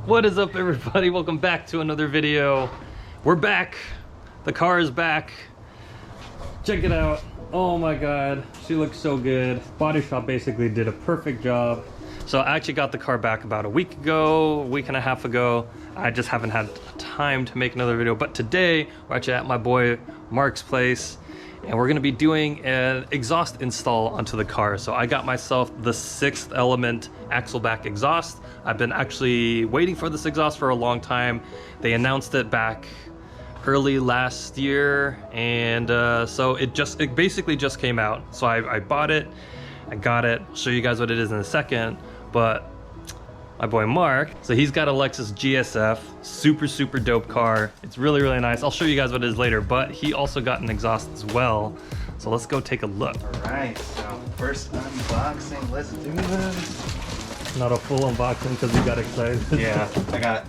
What is up, everybody? Welcome back to another video. We're back. The car is back. Check it out. Oh my god, she looks so good. Body shop basically did a perfect job. So I actually got the car back about a week and a half ago. I just haven't had time to make another video, but today we're actually at my boy Mark's place and we're gonna be doing an exhaust install onto the car. So I got myself the 6th Element Axelback exhaust. I've been actually waiting for this exhaust for a long time. They announced it back early last year, and so it basically just came out. So I bought it, I got it. I'll show you guys what it is in a second, but my boy Mark, so he's got a Lexus GSF, super dope car. It's really nice. I'll show you guys what it is later, but he also got an exhaust as well. So let's go take a look. All right, so first unboxing, let's do this. Not a full unboxing because we got excited. Yeah, I got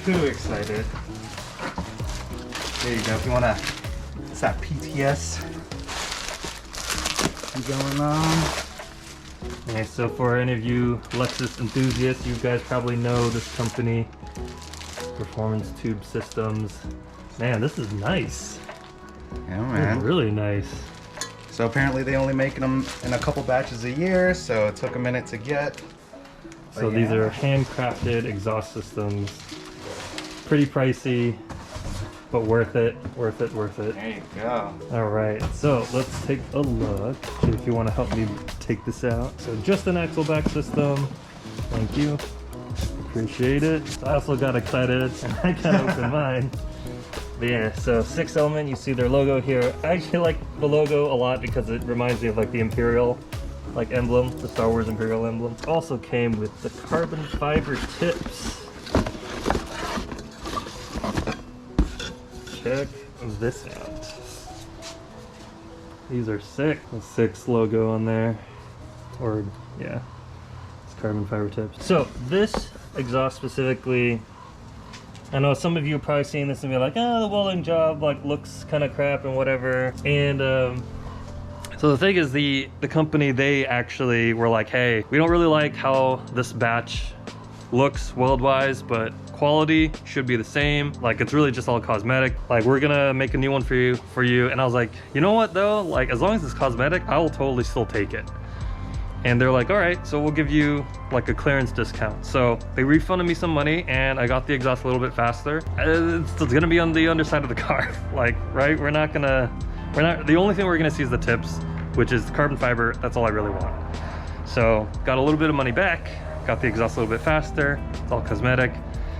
too excited. There you go, if you wanna, it's that PTS going on. Okay, so for any of you Lexus enthusiasts, you guys probably know this company, Performance Tube Systems. Man, this is nice. Yeah, man. It's really nice. So apparently they only make them in a couple batches a year, so it took a minute to get. So yeah, these are handcrafted exhaust systems. Pretty pricey, but worth it. There you go. All right, so let's take a look. If you want to help me take this out. So just an Axelback system. Thank you. Appreciate it. So I also got excited and I got to open mine. But yeah, so 6 Element, you see their logo here. I actually like the logo a lot because it reminds me of like the Imperial emblem, the Star Wars Imperial emblem. Also came with the carbon fiber tips. Check this out. These are sick. The 6 logo on there. Or, yeah, it's carbon fiber tips. So this exhaust specifically, I know some of you have probably seen this and be like, oh, the welding job looks kind of crap and whatever. And so the thing is, the company, they actually were like, hey, we don't really like how this batch looks weld-wise, but quality should be the same. It's really just all cosmetic. We're gonna make a new one for you. And I was like, you know what though? As long as it's cosmetic, I will totally still take it. And they're like, all right, so we'll give you a clearance discount. So they refunded me some money and I got the exhaust a little bit faster. It's gonna be on the underside of the car. Right? The only thing we're gonna see is the tips, which is carbon fiber. That's all I really want. So got a little bit of money back, got the exhaust a little bit faster. It's all cosmetic.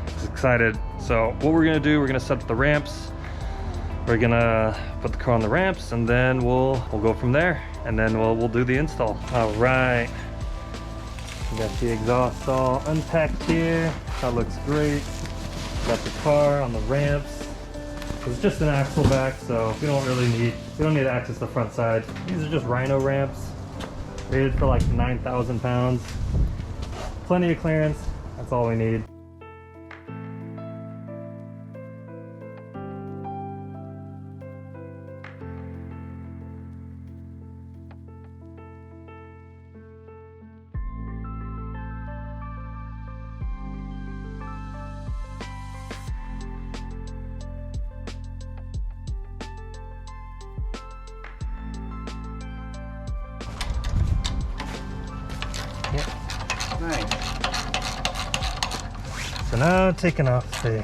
Just excited. So what we're gonna do, we're gonna set up the ramps. We're gonna put the car on the ramps and then we'll go from there. And then we'll do the install. All right. We got the exhaust all unpacked here. That looks great. Got the car on the ramps. It's just an Axelback, so we don't need to access the front side. These are just Rhino ramps, rated for 9,000 pounds. Plenty of clearance, that's all we need. Nice. So now taking off the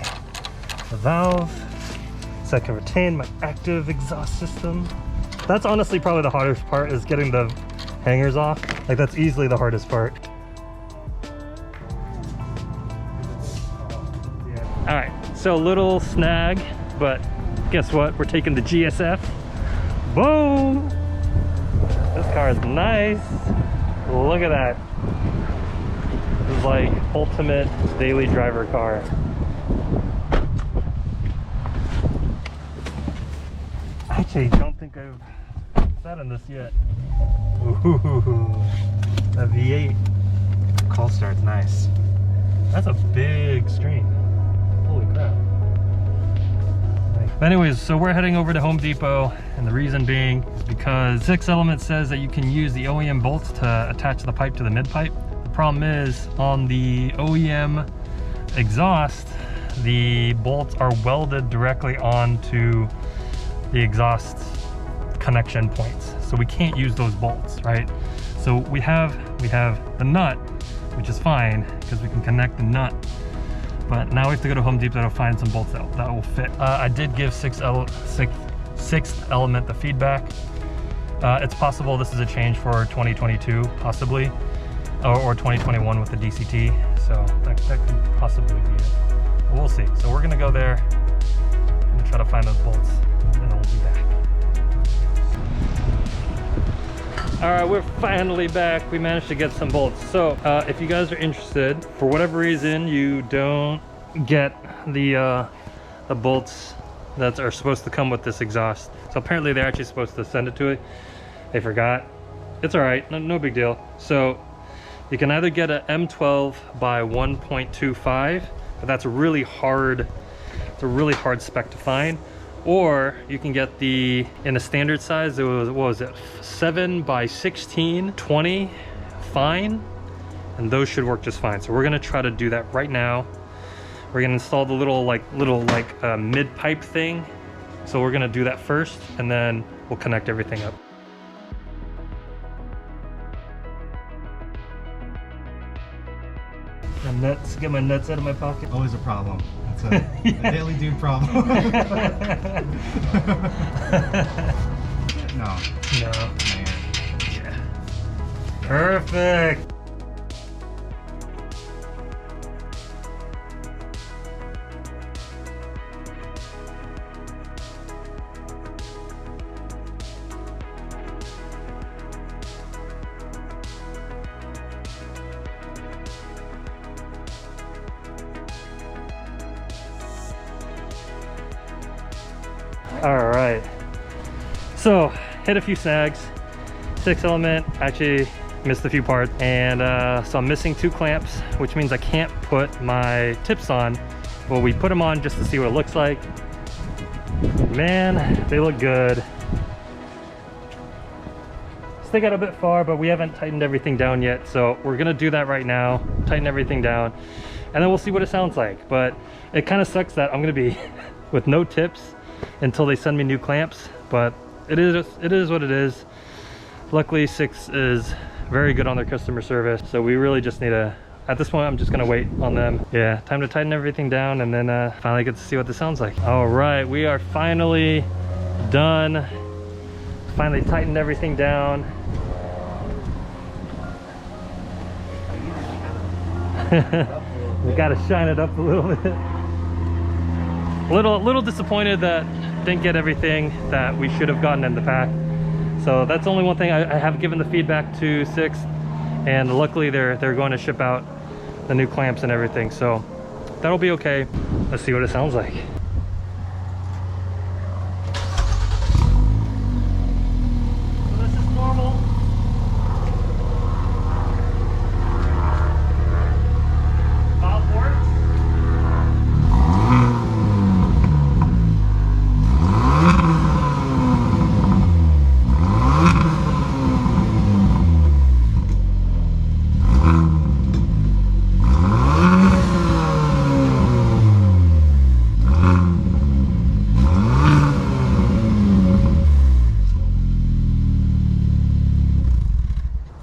valve so I can retain my active exhaust system. That's honestly probably the hardest part, is getting the hangers off. That's easily the hardest part. All right, so little snag, but guess what? We're taking the GSF. Boom! This car is nice. Look at that. This is ultimate daily driver car. Actually, I don't think I've sat in this yet. Ooh, a V8. Cold start's nice. That's a big screen. Holy crap. But anyways, so we're heading over to Home Depot, and the reason being is because 6 Element says that you can use the OEM bolts to attach the pipe to the mid pipe. The problem is, on the OEM exhaust, the bolts are welded directly onto the exhaust connection points, so we can't use those bolts, right? So we have the nut, which is fine because we can connect the nut, but now we have to go to Home Depot to find some bolts that will fit. I did give Sixth Element the feedback. It's possible this is a change for 2022, possibly, or 2021 with the DCT, so that could possibly be it. But we'll see. So we're gonna go there and try to find those bolts, and then we'll be back. All right, we're finally back. We managed to get some bolts. So if you guys are interested, for whatever reason you don't get the bolts that are supposed to come with this exhaust. So apparently they're actually supposed to send it to it. They forgot. It's all right, no big deal. So you can either get a M12 by 1.25, but that's a really hard, it's a really hard spec to find. Or you can get the, in a standard size, it was, what was it, 7 by 16, 20, fine, and those should work just fine. So we're gonna try to do that right now. We're gonna install the little mid pipe thing. So we're gonna do that first, and then we'll connect everything up. Get my nuts out of my pocket. Always a problem. That's a daily dude problem. No. Man. Yeah. Perfect. All right, so hit a few snags. Sixth Element actually missed a few parts, and so I'm missing 2 clamps, which means I can't put my tips on. Well, we put them on just to see what it looks like. Man, they look good. Stick out a bit far, but we haven't tightened everything down yet, so we're gonna do that right now, tighten everything down, and then we'll see what it sounds like. But it kind of sucks that I'm gonna be with no tips until they send me new clamps, but it is what it is. Luckily, Sixth is very good on their customer service, so we really just need to, at this point, I'm just gonna wait on them. Yeah, time to tighten everything down, and then finally get to see what this sounds like. All right, we are finally done. Finally tightened everything down. We gotta shine it up a little bit. Little disappointed that didn't get everything that we should have gotten in the pack. So that's the only one thing. I have given the feedback to Sixth, and luckily they're going to ship out the new clamps and everything, so that'll be okay. Let's see what it sounds like. So this is normal. Valve works.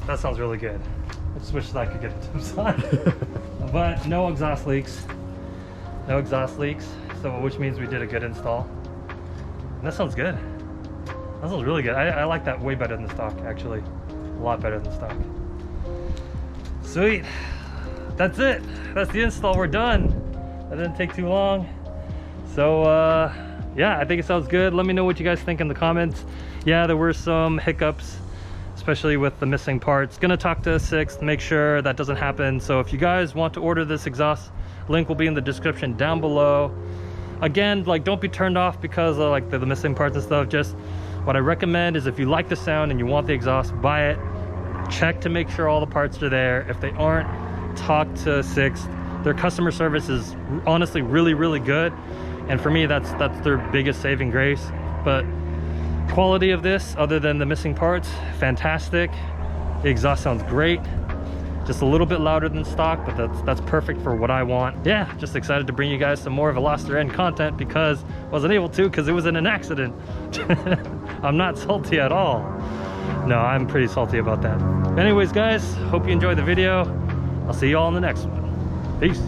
That sounds really good. I just wish that I could get the tips on. But no exhaust leaks. No exhaust leaks, so which means we did a good install. And that sounds good. That sounds really good. I like that way better than stock, actually. A lot better than stock. Sweet. That's it. That's the install. We're done. That didn't take too long. So yeah, I think it sounds good. Let me know what you guys think in the comments. Yeah, there were some hiccups, especially with the missing parts. Gonna talk to Sixth, make sure that doesn't happen. So if you guys want to order this exhaust, link will be in the description down below. Again, like, don't be turned off because of like the missing parts and stuff. Just what I recommend is if you like the sound and you want the exhaust, buy it. Check to make sure all the parts are there. If they aren't, talk to Sixth. Their customer service is honestly really good, and for me that's their biggest saving grace. But quality of this, other than the missing parts, fantastic. The exhaust sounds great. Just a little bit louder than stock, but that's perfect for what I want. Yeah, just excited to bring you guys some more Veloster N content because wasn't able to because it was in an accident. I'm not salty at all. No, I'm pretty salty about that. Anyways, guys, hope you enjoyed the video. I'll see you all in the next one. Peace.